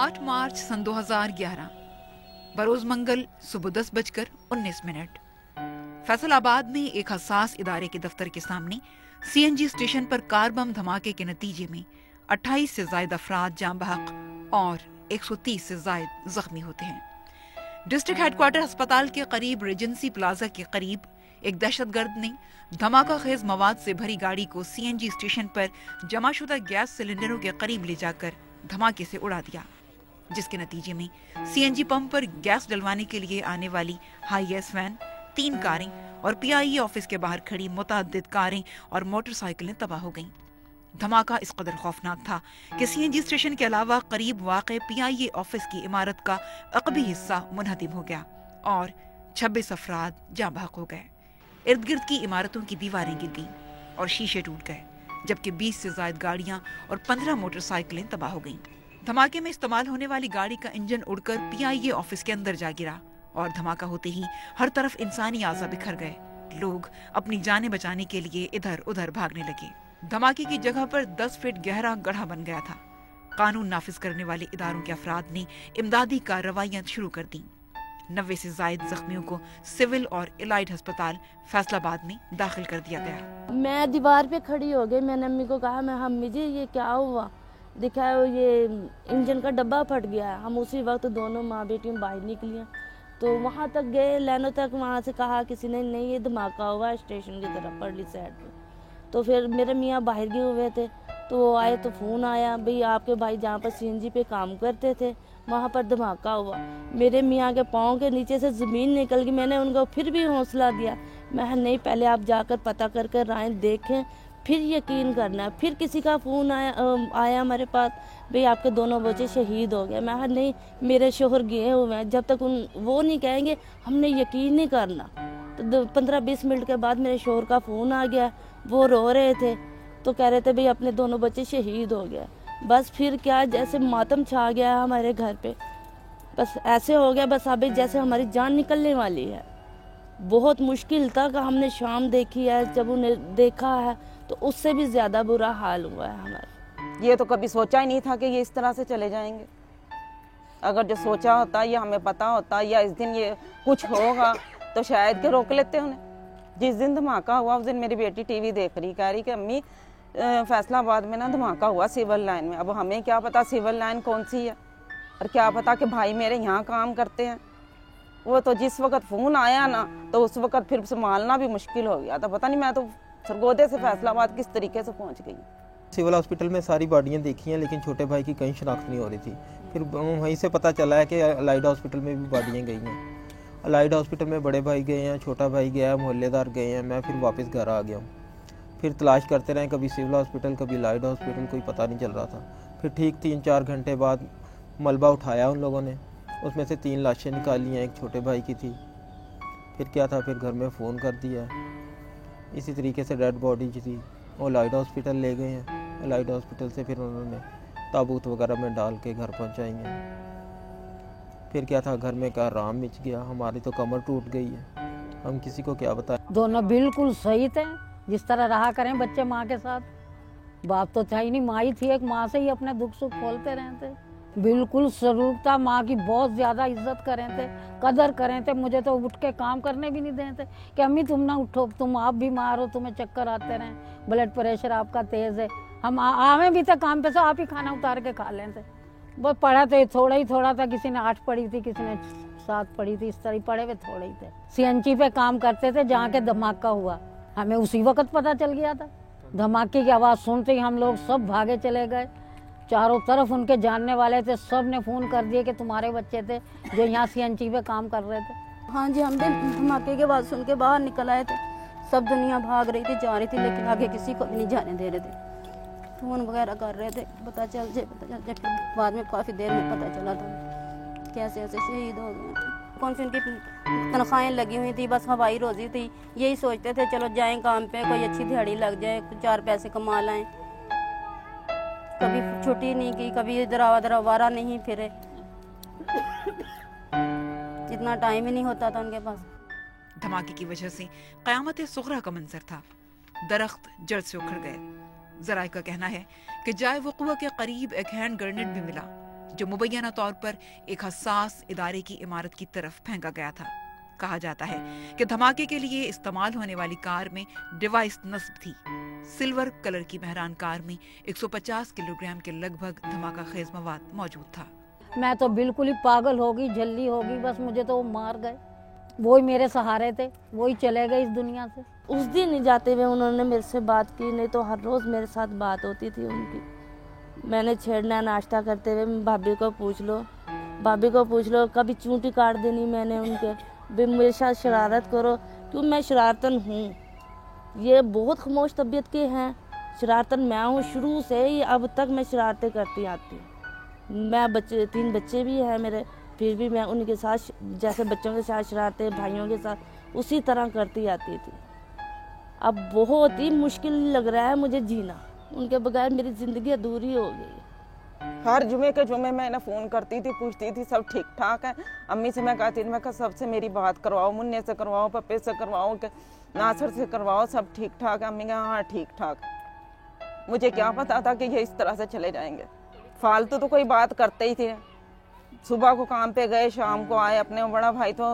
8 मार्च सन 2011 बरोज मंगल सुबह 10:19। फैसलाबाद में एक हसास इदारे के दफ्तर के सामने सीएनजी स्टेशन पर कार बम धमाके के नतीजे में 28 से ज्यादा अफराद जाँ बहक और 130 से ज्यादा जख्मी होते हैं। डिस्ट्रिक्ट हेडक्वार्टर अस्पताल के करीब रेजेंसी प्लाजा के करीब एक दहशतगर्द ने धमाका खेज मवाद से भरी गाड़ी को सीएनजी स्टेशन पर जमाशुदा गैस सिलेंडरों के करीब ले जाकर धमाके से उड़ा दिया, जिसके नतीजे में सीएनजी पंप पर गैस डलवाने के लिए आने वाली हाई एस वैन, 3 कारें और पीआईए ऑफिस के बाहर खड़ी मुतअद्दिद कारें और मोटरसाइकिलें तबाह हो गईं। धमाका इस कदर खौफनाक था कि सीएनजी स्टेशन के अलावा करीब वाक़े पीआईए ऑफिस की इमारत का अक़बी हिस्सा मुनहदिम हो गया और 26 अफराद जाँ बहक हो गए। इर्द गिर्द की इमारतों की दीवारें गिर गईं और शीशे टूट गए, जबकि 20 से ज्यादा गाड़ियां और 15 मोटरसाइकिलें तबाह हो गईं। धमाके में इस्तेमाल होने वाली गाड़ी का इंजन उड़कर पीआईए ऑफिस के अंदर जा गिरा और धमाका होते ही हर तरफ इंसानी आज़ा बिखर गए। लोग अपनी जानें बचाने के लिए इधर उधर भागने लगे। धमाके की जगह पर 10 फीट गहरा गड्ढा बन गया था। कानून नाफिज करने वाले इदारों के अफराद ने इमदादी कार्रवाइयां शुरू कर दी। 90 से ज्यादा जख्मियों को सिविल और इलाइड अस्पताल फैसलाबाद में दाखिल कर दिया गया। मैं दीवार पे खड़ी हो गई। मैंने अम्मी को कहा, मैं अम्मी जी ये क्या हुआ? दिखाया ये इंजन का डब्बा फट गया है। हम उसी वक्त दोनों माँ बेटी बाहर निकलियाँ, तो वहाँ तक गए, लाइनों तक। वहाँ से कहा किसी ने, नहीं ये धमाका हुआ स्टेशन की तरफ परली साइड पे। तो फिर मेरे मियाँ बाहर गए हुए थे, तो वो आए तो फ़ोन आया, भाई आपके भाई जहाँ पर सीएनजी पे काम करते थे वहाँ पर धमाका हुआ। मेरे मियाँ के पाँव के नीचे से ज़मीन निकल गई। मैंने उनको फिर भी हौसला दिया, मैं नहीं पहले आप जाकर पता कर कर आएँ, देखें, फिर यकीन करना है। फिर किसी का फ़ोन आया हमारे पास, भाई आपके दोनों बच्चे शहीद हो गए। मैं नहीं, मेरे शोहर गए हुए हैं, जब तक वो नहीं कहेंगे हमने यकीन नहीं करना। तो 15-20 मिनट के बाद मेरे शोहर का फ़ोन आ गया। वो रो रहे थे, तो कह रहे थे भाई अपने दोनों बच्चे शहीद हो गए। बस फिर क्या, जैसे मातम छा गया हमारे घर पे। बस ऐसे हो गया, बस अभी जैसे हमारी जान निकलने वाली है। बहुत मुश्किल था कि हमने शाम देखी है, जब उन्हें देखा है तो उससे भी ज़्यादा बुरा हाल हुआ है हमारा। ये तो कभी सोचा ही नहीं था कि ये इस तरह से चले जाएंगे। अगर जो सोचा होता या हमें पता होता या इस दिन ये कुछ होगा तो शायद के रोक लेते उन्हें। जिस दिन धमाका हुआ उस दिन मेरी बेटी टीवी देख रही, कह रही कि अम्मी फैसलाबाद में ना धमाका हुआ सिविल लाइन में। अब हमें क्या पता सिविल लाइन कौन सी है, और क्या पता कि भाई मेरे यहाँ काम करते हैं। वो तो जिस वक्त फ़ोन आया ना, तो उस वक्त फिर संभालना भी मुश्किल हो गया था। पता नहीं, मैं तो सरगोदे से फैसलाबाद किस तरीके से पहुँच गई। सिविल हॉस्पिटल में सारी बॉडियाँ देखी हैं, लेकिन छोटे भाई की कहीं शनाख्त नहीं हो रही थी। फिर वहीं से पता चला है कि अलाइड हॉस्पिटल में भी बॉडियाँ गई हैं। अलाइड हॉस्पिटल में बड़े भाई गए हैं, छोटा भाई गया है, मोहल्लेदार गए हैं, मैं फिर वापस घर आ गया हूँ। फिर तलाश करते रहे, कभी सिविल हॉस्पिटल कभी अलाइड हॉस्पिटल, कोई पता नहीं चल रहा था। फिर ठीक 3-4 घंटे बाद मलबा उठाया उन लोगों ने, उसमें से 3 लाशें निकाली हैं, एक छोटे भाई की थी। फिर क्या था, फिर घर में फ़ोन कर दिया। इसी तरीके से डेड बॉडी जो थी वो अलाइड हॉस्पिटल ले गए हैं। अलाइड हॉस्पिटल से फिर उन्होंने ताबूत वगैरह में डाल के घर पहुँचाएंगे। फिर क्या था, घर में का राम मच गया, हमारी तो कमर टूट गई है, हम किसी को क्या बताएं। दोनों बिल्कुल सही थे, जिस तरह रहा करें बच्चे माँ के साथ। बाप तो था ही नहीं, माँ ही थी, एक माँ से ही अपने दुख सुख खोलते रहे थे। बिल्कुल सरूप था, माँ की बहुत ज्यादा इज्जत करें थे, कदर करें थे। मुझे तो उठ के काम करने भी नहीं देते कि अम्मी तुम ना उठो, तुम आप बीमार हो, तुम्हें चक्कर आते रहे, ब्लड प्रेशर आपका तेज है, हम आवे भी थे काम पे से, आप ही खाना उतार के खा लेते। बस पढ़ा तो थोड़ा ही थोड़ा था, किसी ने 8 पढ़ी थी, किसी ने 7 पढ़ी थी, इस तरह पढ़े हुए थोड़े ही थे। सीएनजी पे काम करते थे जहाँ के धमाका हुआ, हमें उसी वक्त पता चल गया था। धमाके की आवाज़ सुनते ही हम लोग सब भागे चले गए। चारों तरफ उनके जानने वाले थे, सब ने फ़ोन कर दिए कि तुम्हारे बच्चे थे जो यहाँ सीएनजी पे काम कर रहे थे। हाँ जी, हम भी धमाके की आवाज़ सुन के बाहर निकल आए थे। सब दुनिया भाग रही थी, जा रही थी, लेकिन आगे किसी को भी नहीं जाने दे रहे थे। फ़ोन वगैरह कर रहे थे, पता चल जाए। फिर बाद में काफ़ी देर में पता चला था कैसे ऐसे शहीद हो गए। कौन सी उनकी तनख्वाहें लगी हुई थी, बस हवाई रोज़ी थी। यही सोचते थे चलो जाएं काम पे, कोई अच्छी दिहाड़ी लग जाए, 4 पैसे कमा लाएं। कभी छुट्टी नहीं की, कभी इधर आवारा नहीं फिरे। इतना टाइम ही नहीं होता था उनके पास। धमाके की वजह से क़यामत सुग़रा का मंजर था। दरख्त जड़ से उखड़ गए। जराए का कहना है कि जाए वक़ुआ के करीब एक हैंड ग्रेनेड भी मिला, जो मुबैना तौर पर एक हसास इदारे की इमारत की तरफ फेंका गया था। कहा जाता है कि धमाके के लिए इस्तेमाल होने वाली कार में डिवाइस नस्ब थी। सिल्वर कलर की मेहरान कार में 150 किलोग्राम के लगभग धमाका खेज मवाद मौजूद था। मैं तो बिल्कुल ही पागल होगी, जल्दी होगी, बस मुझे तो वो मार गए। वो ही मेरे सहारे थे, वो ही चले गए इस दुनिया से। उस दिन ही जाते हुए उन्होंने मेरे से बात की, नहीं तो हर रोज़ मेरे साथ बात होती थी उनकी। मैंने छेड़ना नाश्ता करते हुए भाभी को पूछ लो, कभी चूंटी काट देनी मैंने उनके, भी मेरे साथ शरारत करो, क्यों मैं शरारतन हूँ। ये बहुत खामोश तबीयत के हैं, शरारतन मैं हूँ शुरू से ही, अब तक मैं शरारतें करती आती हूँ। मैं 3 बच्चे भी हैं मेरे, फिर भी मैं उनके साथ जैसे बच्चों के साथ शरारतें, भाइयों के साथ उसी तरह करती आती थी। अब बहुत ही मुश्किल लग रहा है मुझे जीना, उनके बगैर मेरी ज़िंदगी अधूरी हो गई। हर जुमे के जुमे मैं फ़ोन करती थी, पूछती थी सब ठीक ठाक है। अम्मी से मैं कहती थी, मैं कहा सबसे मेरी बात करवाओ, मुन्ने से करवाओ, पप्पे से करवाओ, नासर से करवाओ, सब ठीक ठाक है। अम्मी कहा हाँ ठीक ठाक। मुझे क्या पता था कि ये इस तरह से चले जाएंगे। फालतू तो कोई बात करते ही थे। सुबह को काम पे गए, शाम को आए। अपने बड़ा भाई तो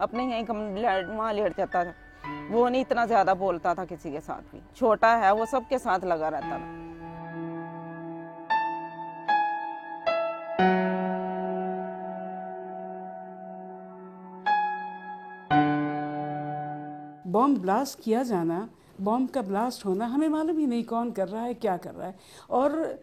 अपने यहीं वहाँ लेट जाता था, वो नहीं इतना ज़्यादा बोलता था किसी के साथ भी। छोटा है वो, सबके साथ लगा रहता था। बॉम्ब ब्लास्ट किया जाना, बॉम्ब का ब्लास्ट होना, हमें मालूम ही नहीं कौन कर रहा है, क्या कर रहा है। और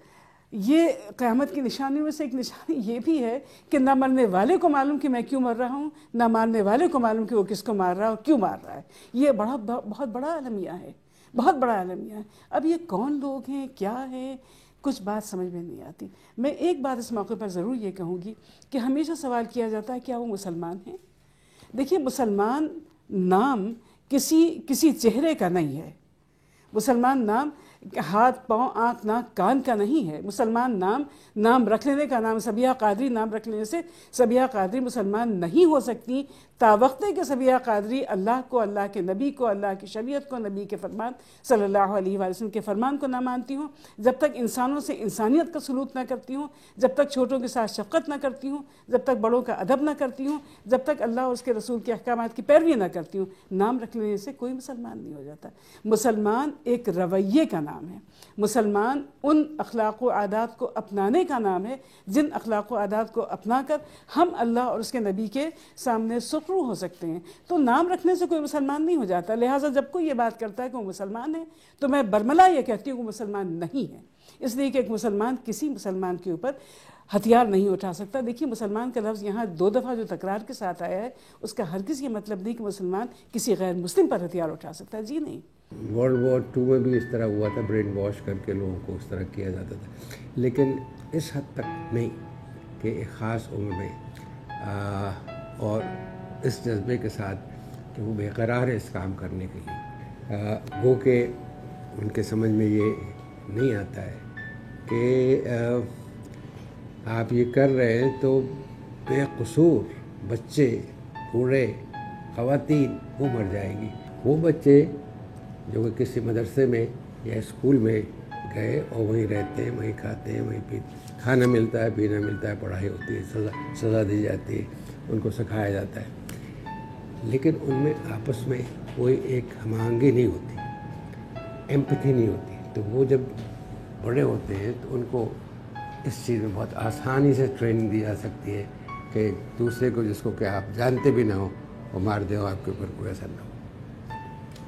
ये क़यामत की निशानियों में से एक निशानी ये भी है कि ना मरने वाले को मालूम कि मैं क्यों मर रहा हूँ, ना मारने वाले को मालूम कि वो किसको मार रहा है और क्यों मार रहा है। ये बहुत बड़ा अलमिया है, बहुत बड़ा अलमिया है। अब ये कौन लोग हैं, क्या है, कुछ बात समझ में नहीं आती। मैं एक बात इस मौके पर ज़रूर ये कहूँगी कि हमेशा सवाल किया जाता है क्या वो मुसलमान हैं। देखिए, मुसलमान नाम किसी चेहरे का नहीं है। मुसलमान नाम हाथ पाँव आँख नाक कान का नहीं है। मुसलमान नाम रख लेने का नाम, सबिया कादरी नाम रख लेने से सबिया कादरी मुसलमान नहीं हो सकती। तावक्ते के सबिया कादरी अल्लाह को, अल्लाह के नबी को, अल्लाह की शरीयत को, नबी के फरमान सल्लल्लाहु अलैहि वसल्लम के फरमान को ना मानती हूँ, जब तक इंसानों से इंसानियत का सलूक ना करती हूँ, जब तक छोटों के साथ शफ़क़त ना करती हूँ, जब तक बड़ों का अदब ना करती हूँ, जब तक अल्लाह और उसके रसूल के अहकामात की पैरवी ना करती हूँ, नाम रख लेने से कोई मुसलमान नहीं हो जाता। मुसलमान एक रवैये का नाम है। मुसलमान उन अखलाक व आदात को अपनाने का नाम है जिन अखलाक व आदात को अपना कर हम अल्लाह और उसके नबी के सामने सुखरू हो सकते हैं। तो नाम रखने से कोई मुसलमान नहीं हो जाता। लिहाजा जब कोई ये बात करता है कि वो मुसलमान है, तो मैं बरमला ये कहती हूँ कि मुसलमान नहीं है। इसलिए कि एक मुसलमान किसी मुसलमान के ऊपर हथियार नहीं उठा सकता। देखिए, मुसलमान का लफ्ज़ यहाँ 2 दफ़ा जो तकरार के साथ आया है, उसका हरगिज़ ये मतलब नहीं कि मुसलमान किसी गैर मुस्लिम पर हथियार उठा सकता है। जी नहीं। वर्ल्ड वॉर 2 में भी इस तरह हुआ था, ब्रेन वॉश करके लोगों को उस तरह किया जाता था, लेकिन इस हद तक नहीं कि एक ख़ास उम्र में और इस जज्बे के साथ कि वो बेकरार है इस काम करने के लिए। वो कि उनके समझ में ये नहीं आता है कि आप ये कर रहे हैं तो बेकसूर बच्चे, बूढ़े, ख़वातीन वो मर जाएंगी। वो बच्चे जो कि किसी मदरसे में या स्कूल में गए और वहीं रहते हैं, वहीं खाते हैं, वहीं पीते, खाना मिलता है, पीना मिलता है, पढ़ाई होती है, सज़ा दी जाती है, उनको सिखाया जाता है, लेकिन उनमें आपस में कोई एक हमांगी नहीं होती, एम्पैथी नहीं होती। तो वो जब बड़े होते हैं तो उनको इस चीज़ में बहुत आसानी से ट्रेनिंग दी जा सकती है कि दूसरे को, जिसको कि आप जानते भी ना हो, वो मार दे, आपके ऊपर कोई असर ना हो।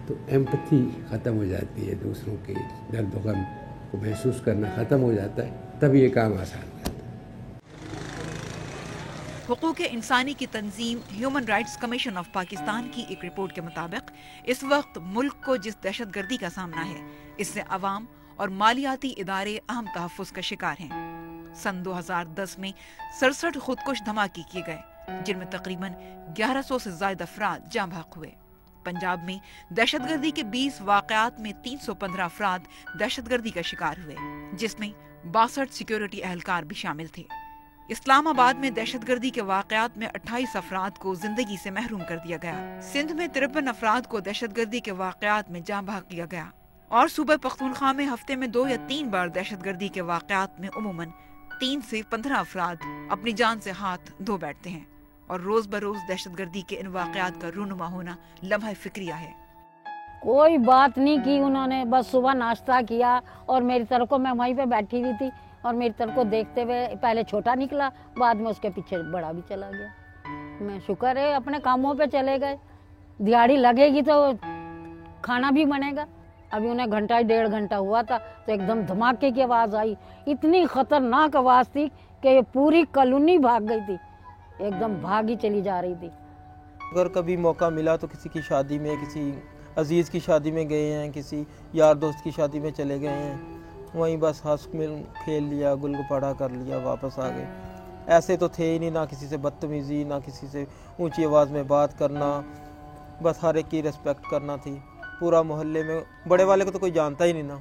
तो एम्पैथी ख़त्म हो जाती है, दूसरों के दर्द गम को महसूस करना ख़त्म हो जाता है, तब ये काम आसान हो जाता है। हुकूक इंसानी की तंजीम human rights commission of Pakistan की एक रिपोर्ट के मुताबिक इस वक्त मुल्क को जिस दहशतगर्दी का सामना है, इससे अवाम और मालियाती इदारे अहम तहफ़्फ़ुज़ का शिकार हैं। सन 2010 में 67 खुदकुश धमाके किए गए, जिनमें तकरीबन 1100 से ज़ायद अफराद जाँ बहक हुए। पंजाब में दहशतगर्दी के 20 वाक़यात में 315 अफराद दहशतगर्दी का शिकार हुए, जिसमें 62 सिक्योरिटी एहलकार भी शामिल थे। इस्लामाबाद में दहशतगर्दी के वाक़यात में 28 अफराद को जिंदगी से महरूम कर दिया गया। सिंध में 53 अफराद को दहशतगर्दी के वाक़यात में जाँ बहक किया गया और सूबा पख्तूनख्वा में हफ्ते में 2 या 3 बार दहशतगर्दी के वाक़यात में उमूमन 3 से 15 अफराद अपनी जान से हाथ धो बैठते हैं और रोज बरोज दहशतगर्दी के इन वाकयात का रूनुमा होना लम्हा फिक्रिया है। कोई बात नहीं की उन्होंने, बस सुबह नाश्ता किया और मेरी तरफ को, मैं वहीं पे बैठी हुई थी और मेरी तरफ को देखते हुए पहले छोटा निकला, बाद में उसके पीछे बड़ा भी चला गया। मैं शुक्र है अपने कामों पे चले गए, दिहाड़ी लगेगी तो खाना भी बनेगा। अभी उन्हें घंटा 1.5 घंटा हुआ था तो एकदम धमाके की आवाज़ आई, इतनी खतरनाक आवाज़ थी कि ये पूरी कॉलोनी भाग गई थी, एकदम भागी चली जा रही थी। अगर कभी मौका मिला तो किसी की शादी में, किसी अजीज़ की शादी में गए हैं, किसी यार दोस्त की शादी में चले गए हैं, वहीं बस हंस मिल खेल लिया, गुलगुपाड़ा कर लिया, वापस आ गए। ऐसे तो थे ही नहीं, ना किसी से बदतमीज़ी, ना किसी से ऊंची आवाज़ में बात करना, बस हर एक की रिस्पेक्ट करना थी। पूरा मोहल्ले में बड़े वाले को तो कोई जानता ही नहीं ना,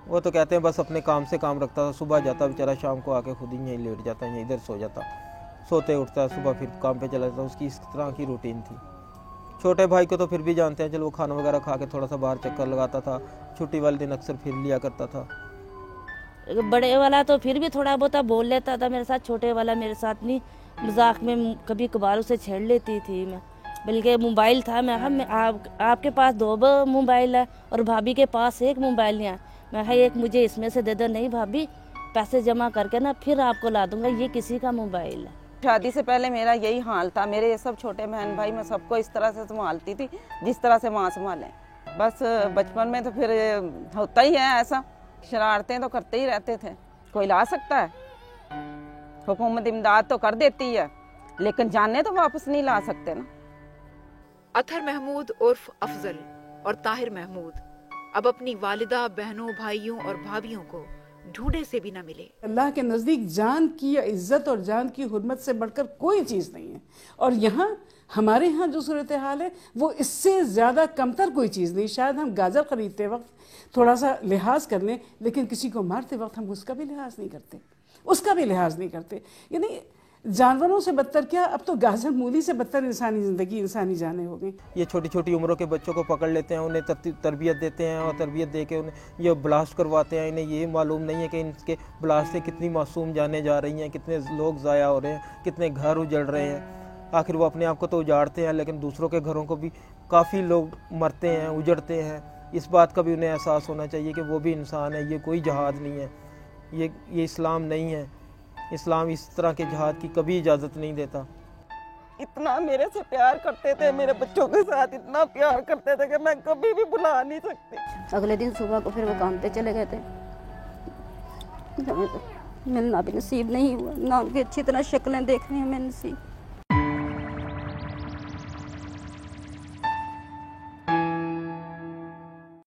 वो तो कहते हैं बस अपने काम से काम रखता था, सुबह जाता बेचारा, शाम को आके खुद ही यहीं लेट जाता, यहीं इधर सो जाता, सोते उठता, सुबह फिर काम पे चला जाता, उसकी इस तरह की रूटीन थी। छोटे भाई को तो फिर भी जानते हैं, चलो वो खाना वगैरह खा के थोड़ा सा बाहर चक्कर लगाता था, छुट्टी वाले दिन अक्सर फिर लिया करता था। बड़े वाला तो फिर भी थोड़ा बहुत बोल लेता था मेरे साथ, छोटे वाला मेरे साथ नहीं, मजाक में कभी कभार उसे छेड़ लेती थी मैं। बल्कि मोबाइल था, मैं आपके पास 2 मोबाइल है और भाभी के पास 1 मोबाइल है, मैं एक मुझे इसमें से दे दो। नहीं भाभी, पैसे जमा करके ना फिर आपको ला दूंगा, ये किसी का मोबाइल है। शादी से पहले मेरा यही हाल था, मेरे ये सब छोटे बहन भाई, मैं सबको इस तरह से संभालती थी जिस तरह से माँ संभालें। बस बचपन में तो फिर होता ही है ऐसा, शरारतें तो करते ही रहते थे। कोई ला सकता है, हुकूमत इमदाद तो कर देती है, लेकिन जाने तो वापस नहीं ला सकते ना। अतहर महमूद उर्फ अफजल और ताहिर महमूद अब अपनी वालिदा, बहनों, भाइयों और भाभियों को ढूंढे से भी न मिले। अल्लाह के नज़दीक जान की इज्जत और जान की हुर्मत से बढ़कर कोई चीज़ नहीं है। और यहाँ हमारे यहाँ जो सूरत हाल है वो इससे ज़्यादा कमतर कोई चीज़ नहीं। शायद हम गाजर खरीदते वक्त थोड़ा सा लिहाज कर लें, लेकिन किसी को मारते वक्त हम उसका भी लिहाज नहीं करते, उसका भी लिहाज नहीं करते। यानी जानवरों से बदतर क्या, अब तो गाजर मूली से बदतर इंसानी ज़िंदगी, इंसानी जाने हो गई। ये छोटी छोटी उम्रों के बच्चों को पकड़ लेते हैं, उन्हें तरबियत देते हैं और तरबियत दे के उन्हें ये ब्लास्ट करवाते हैं। इन्हें ये मालूम नहीं है कि इनके ब्लास्ट से कितनी मासूम जाने जा रही हैं, कितने लोग ज़ाया हो रहे हैं, कितने घर उजड़ रहे हैं। आखिर वो अपने आप को तो उजाड़ते हैं, लेकिन दूसरों के घरों को भी काफ़ी लोग मरते हैं, उजड़ते हैं। इस बात का भी उन्हें एहसास होना चाहिए कि वो भी इंसान है, ये कोई जहाद नहीं है, ये इस्लाम नहीं है। इस्लाम इस तरह के जहाद की कभी इजाज़त नहीं देता। इतना मेरे से प्यार करते थे, मेरे बच्चों के साथ इतना प्यार करते थे कि मैं कभी भी भुला नहीं सकती। अगले दिन सुबह को फिर वो काम पे चले गए थे, मिलना भी नसीब नहीं हुआ, ना उनकी अच्छी तरह शक्लें देखने हमें नसीब।